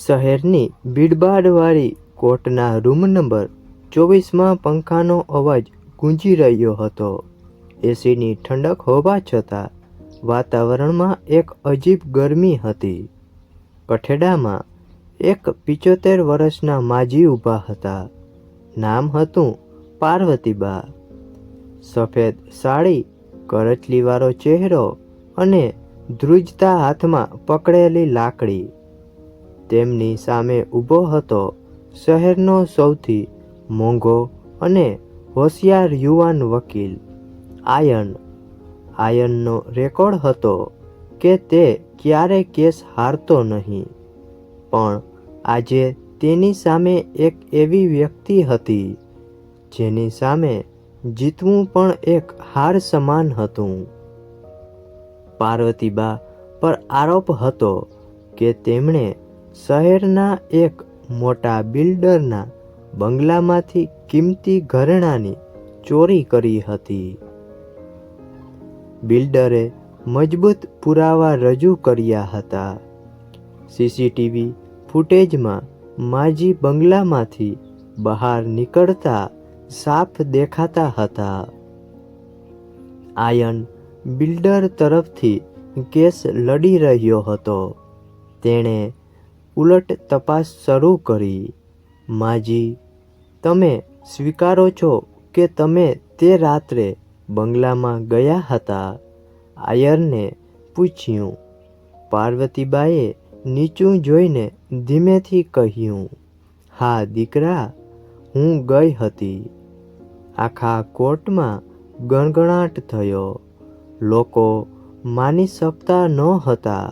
શહેરની ભીડભાડવાળી કોર્ટના room number 24માં પંખાનો અવાજ ગૂંજી રહ્યો હતો. એસીની ઠંડક હોવા છતાં વાતાવરણમાં એક અજીબ ગરમી હતી. કઠેડામાં એક 75 વર્ષના માજી ઊભા હતા. નામ હતું પાર્વતીબા. સફેદ સાડી, કરચલીવાળો ચહેરો અને ધ્રુજતા હાથમાં પકડેલી લાકડી. તેમની સામે ઊભો હતો શહેરનો સૌથી મોંઘો અને હોશિયાર યુવાન વકીલ આયન. આયનનો રેકોર્ડ હતો કે તે ક્યારે કેસ હારતો નહીં, પણ આજે તેની સામે એક એવી વ્યક્તિ હતી જેની સામે જીતવું પણ એક હાર સમાન હતું. પાર્વતીબા પર આરોપ હતો કે તેમણે શહેરના એક મોટા બિલ્ડરના બંગલામાંથી કિંમતી ઘરેણાંની ચોરી કરી હતી. બિલ્ડરે મજબૂત પુરાવા રજૂ કર્યા હતા. સીસીટીવી ફૂટેજમાં માજી બંગલામાંથી બહાર નીકળતા સાફ દેખાતા હતા. આયન બિલ્ડર તરફથી કેસ લડી રહ્યો હતો. તેણે ઉલટ તપાસ શરૂ કરી. માજી, તમે સ્વીકારો છો કે તમે તે રાત્રે બંગલામાં ગયા હતા? આયનને પૂછ્યું. પાર્વતીબાએ નીચું જોઈને ધીમેથી કહ્યું, હા દીકરા, હું ગઈ હતી. આખા કોર્ટમાં ગણગણાટ થયો. લોકો માની શકતા નહોતા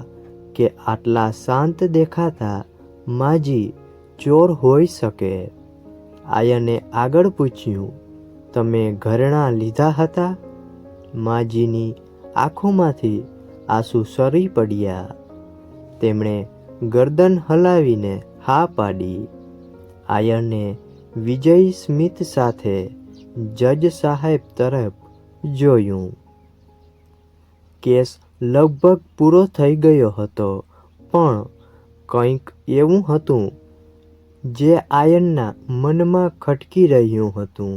કે આટલા શાંત દેખાતા માજી ચોર હોઈ શકે. આયને આગળ પૂછ્યું, તમે ઘરેણાં લીધા હતા? માજીની આંખોમાંથી આંસુ સરી પડ્યા. તેમણે ગરદન હલાવીને હા પાડી. આયને વિજયી સ્મિત સાથે જજ સાહેબ તરફ જોયું. કેસ લગભગ પૂરો થઈ ગયો હતો, પણ કંઈક એવું હતું જે આયનના મનમાં ખટકી રહ્યું હતું.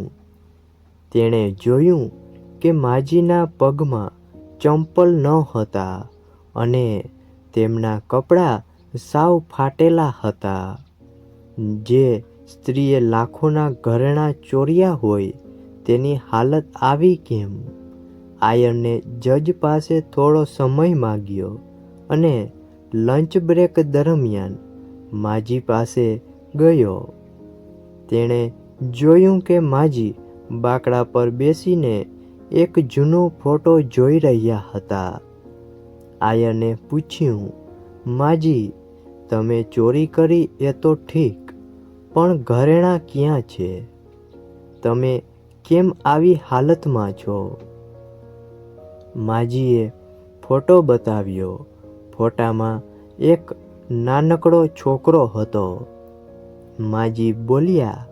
તેણે જોયું કે માજીના પગમાં ચંપલ નહોતા અને તેમના કપડાં સાવ ફાટેલા હતા. જે સ્ત્રીએ લાખોના ઘરેણાં ચોર્યા હોય તેની હાલત આવી કેમ? આયને જજ પાસે થોડો સમય માંગ્યો અને લંચ બ્રેક દરમિયાન માજી પાસે ગયો. તેણે જોયું કે માજી બાકડા પર બેસીને એક જૂનો ફોટો જોઈ રહ્યા હતા. આયને પૂછ્યું, માજી, તમે ચોરી કરી એ તો ઠીક, પણ ઘરેણાં ક્યાં છે? તમે કેમ આવી હાલતમાં છો? માજીએ ફોટો બતાવ્યો. ફોટામાં એક નાનકડો છોકરો હતો. માજી બોલ્યા,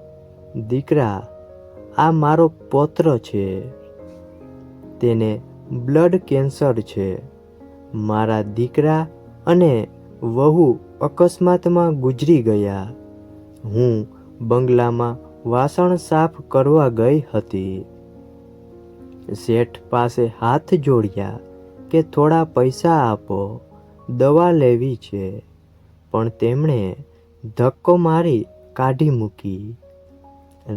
દીકરા, આ મારો પૌત્ર છે. તેને બ્લડ કેન્સર છે. મારા દીકરા અને વહુ અકસ્માતમાં ગુજરી ગયા. હું બંગલામાં વાસણ સાફ કરવા ગઈ હતી. શેઠ પાસે હાથ જોડ્યા કે થોડા પૈસા આપો, દવા લેવી છે, પણ તેમણે ધક્કો મારી કાઢી મૂકી.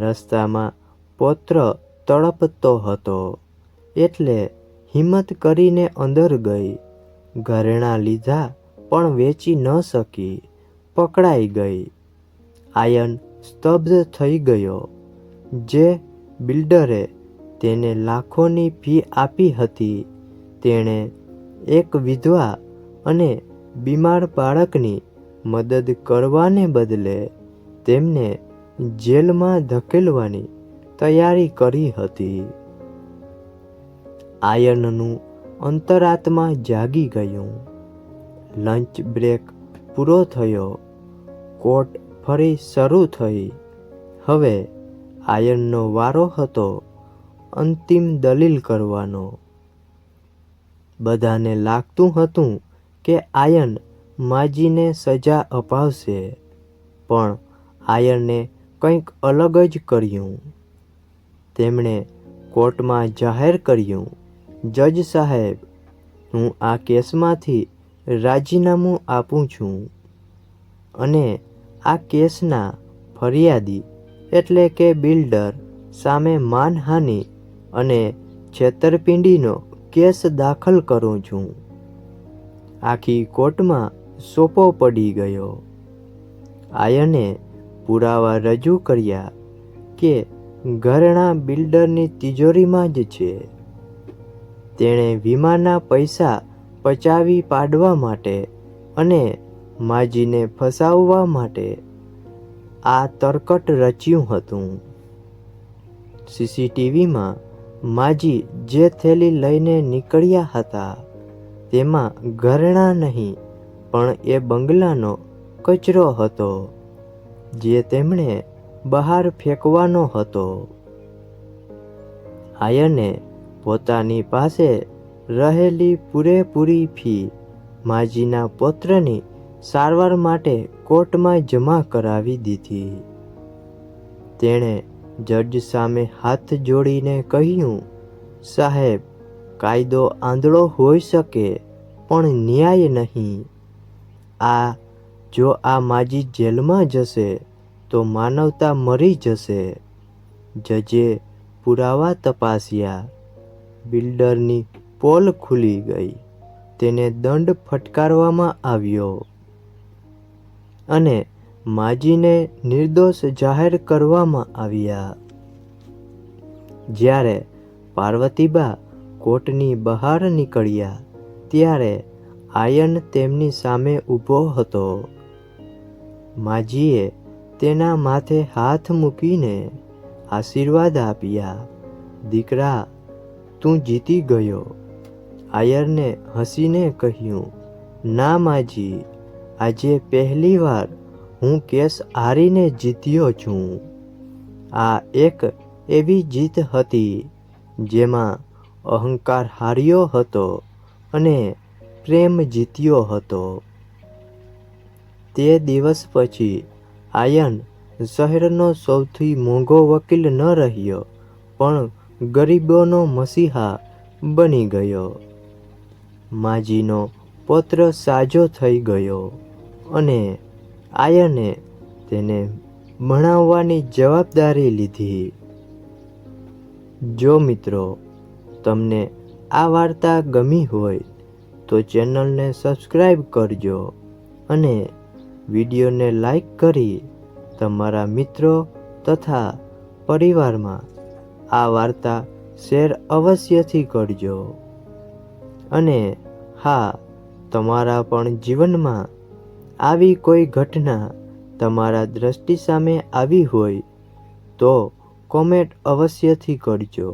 રસ્તામાં પૌત્ર તડપતો હતો એટલે હિંમત કરીને અંદર ગઈ. ઘરેણાં લીધા પણ વેચી ન શકી, પકડાઈ ગઈ. આયન સ્તબ્ધ થઈ ગયો. જે બિલ્ડરે તેને લાખોની ફી આપી હતી, તેણે એક વિધવા અને બીમાર બાળકની મદદ કરવાને બદલે તેમને જેલમાં ધકેલવાની તૈયારી કરી હતી. આયનનું અંતરાત્મા જાગી ગયું. લંચ બ્રેક પૂરો થયો. કોર્ટ ફરી શરૂ થઈ. હવે આયનનો વારો હતો અંતિમ દલીલ કરવાનો. બધાને લાગતું હતું કે આયન માજીને સજા અપાવશે, પણ આયને કંઈક અલગ જ કર્યું. તેમણે કોર્ટમાં જાહેર કર્યું, જજ સાહેબ, હું આ કેસમાંથી રાજીનામું આપું છું અને આ કેસના ફરિયાદી એટલે કે બિલ્ડર સામે માનહાનિ અને છેતરપિંડીનો કેસ દાખલ કરું છું. આખી કોર્ટમાં સોપો પડી ગયો. આયને પુરાવા રજૂ કર્યા કે ઘરેણા બિલ્ડરની તિજોરીમાં જ છે. તેણે વીમાના પૈસા પચાવી પાડવા માટે અને માજીને ફસાવવા માટે આ તરકટ રચ્યું હતું. સીસીટીવીમાં માજી જે થેલી લઈને નીકળ્યા હતા તેમાં ઘરેણાં નહીં પણ એ બંગલાનો કચરો હતો જે તેમણે બહાર ફેંકવાનો હતો. આયને પોતાની પાસે રહેલી પૂરેપૂરી ફી માજીના પૌત્રની સારવાર માટે કોર્ટમાં જમા કરાવી દીધી. તેણે જજ સામે હાથ જોડીને કહ્યું, સાહેબ, કાયદો આંધળો હોઈ શકે પણ ન્યાય નહીં. જો આ માજી જેલમાં જશે તો માનવતા મરી જશે. જજે પુરાવા તપાસ્યા. બિલ્ડરની પોલ ખુલી ગઈ. તેને દંડ ફટકારવામાં આવ્યો અને માજીને નિર્દોષ જાહેર કરવામાં આવ્યા. જ્યારે પાર્વતીબા કોર્ટની બહાર નીકળ્યા ત્યારે આયન તેમની સામે ઊભો હતો. માજીએ તેના માથે હાથ મૂકીને આશીર્વાદ આપ્યા. દીકરા, તું જીતી ગયો. આયરને હસીને કહ્યું, ના માજી, આજે પહેલીવાર હું કેસ હારીને જીત્યો છું. આ એક એવી જીત હતી જેમાં અહંકાર હાર્યો હતો અને પ્રેમ જીત્યો હતો. તે દિવસ પછી આયન શહેરનો સૌથી મોંઘો વકીલ ન રહ્યો પણ ગરીબોનો મસીહા બની ગયો. માજીનો પૌત્ર સાજો થઈ ગયો અને આયને તેને ભણાવવાની જવાબદારી લીધી. જો મિત્રો તમને આ વાર્તા ગમી હોય તો ચેનલને સબસ્ક્રાઈબ કરજો અને વિડીયોને લાઈક કરી તમારા મિત્રો તથા પરિવારમાં આ વાર્તા શેર અવશ્યથી કરજો. અને હા, તમારા પણ જીવનમાં આવી કોઈ ઘટના તમારા દ્રષ્ટિ સામે આવી હોય તો કોમેન્ટ અવશ્યથી કરજો.